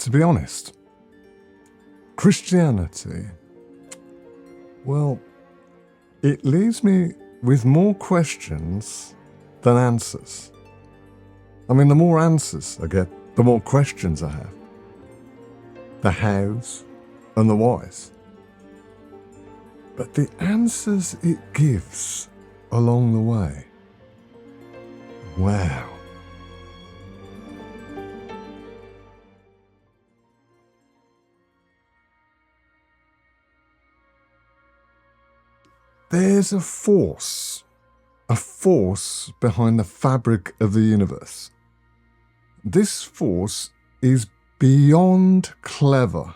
To be honest, Christianity, well, it leaves me with more questions than answers. I mean, the more answers I get, the more questions I have. The hows and the whys. But the answers it gives along the way, wow. There's a force behind the fabric of the universe. This force is beyond clever.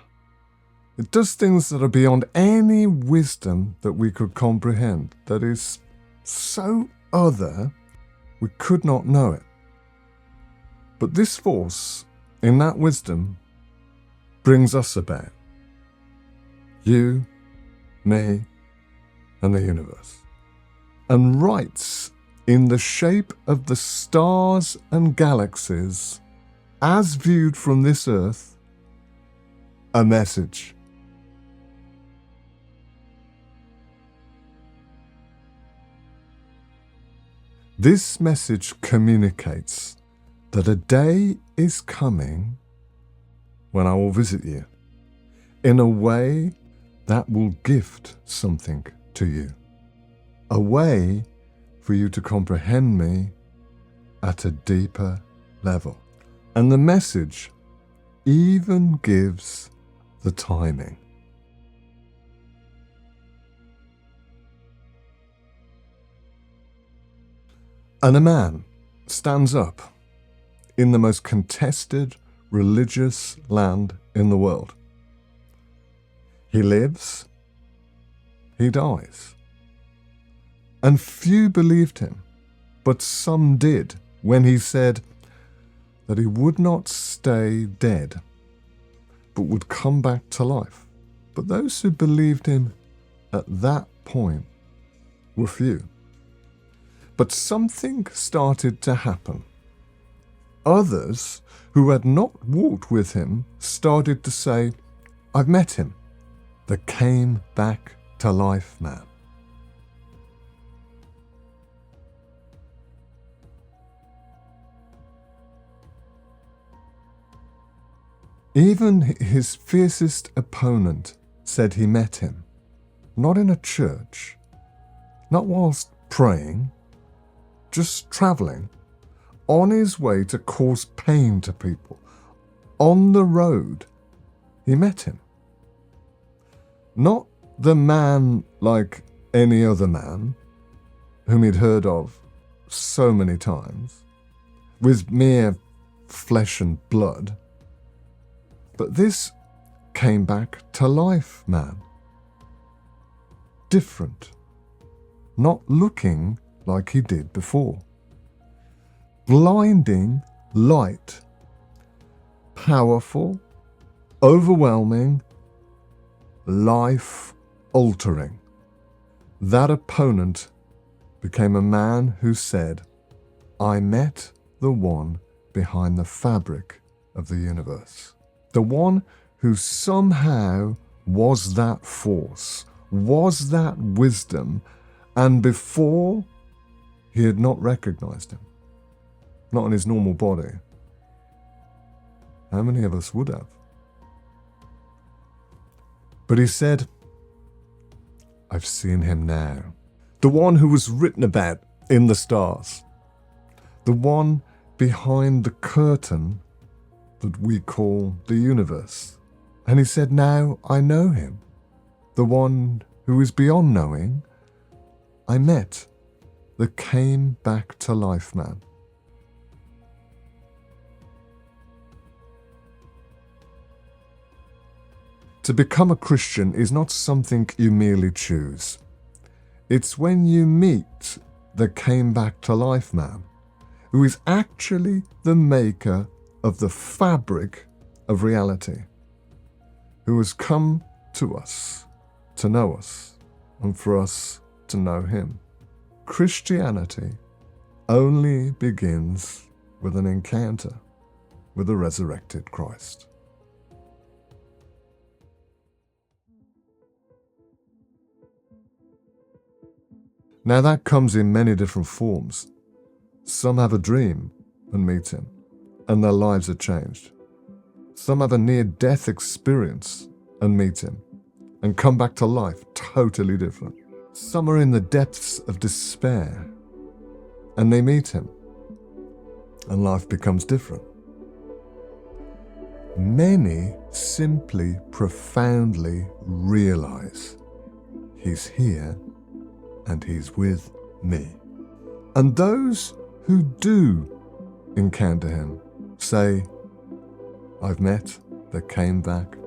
It does things that are beyond any wisdom that we could comprehend, that is so other we could not know it. But this force, in that wisdom, brings us about. You, me, and the universe. And writes in the shape of the stars and galaxies, as viewed from this earth, a message. This message communicates that a day is coming when I will visit you in a way that will gift something to you. A way for you to comprehend me at a deeper level. And the message even gives the timing. And a man stands up in the most contested religious land in the world. He lives, he dies. And few believed him, but some did when he said that he would not stay dead, but would come back to life. But those who believed him at that point were few. But something started to happen. Others who had not walked with him started to say, I've met him, the came back to life man. Even his fiercest opponent said he met him, not in a church, not whilst praying, just travelling, on his way to cause pain to people. On the road, he met him. Not the man like any other man, whom he'd heard of so many times, with mere flesh and blood, but this came back to life man. Different. Not looking like he did before. Blinding light. Powerful, overwhelming, life-altering. That opponent became a man who said, I met the one behind the fabric of the universe. The one who somehow was that force, was that wisdom, and before he had not recognized him, not in his normal body. How many of us would have? But he said, I've seen him now. The one who was written about in the stars. The one behind the curtain that we call the universe. And he said, now I know him. The one who is beyond knowing, I met, the came back to life man. To become a Christian is not something you merely choose. It's when you meet the came back to life man, who is actually the maker of the fabric of reality, who has come to us to know us and for us to know him. Christianity only begins with an encounter with the resurrected Christ. Now that comes in many different forms. Some have a dream and meet him, and their lives are changed. Some have a near-death experience and meet him, and come back to life totally different. Some are in the depths of despair, and they meet him, and life becomes different. Many simply profoundly realize he's here and he's with me. And those who do encounter him say, I've met the came back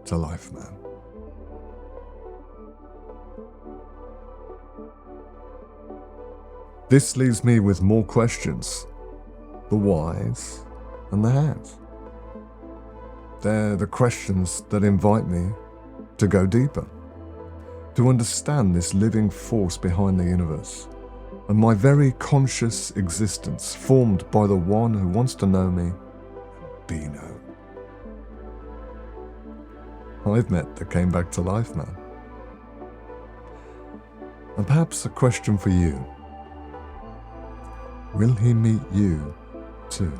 to life man. This leaves me with more questions, the whys and the hows. They're the questions that invite me to go deeper, to understand this living force behind the universe, and my very conscious existence formed by the one who wants to know me and be known. I've met the came back to life man. And perhaps a question for you. Will he meet you too?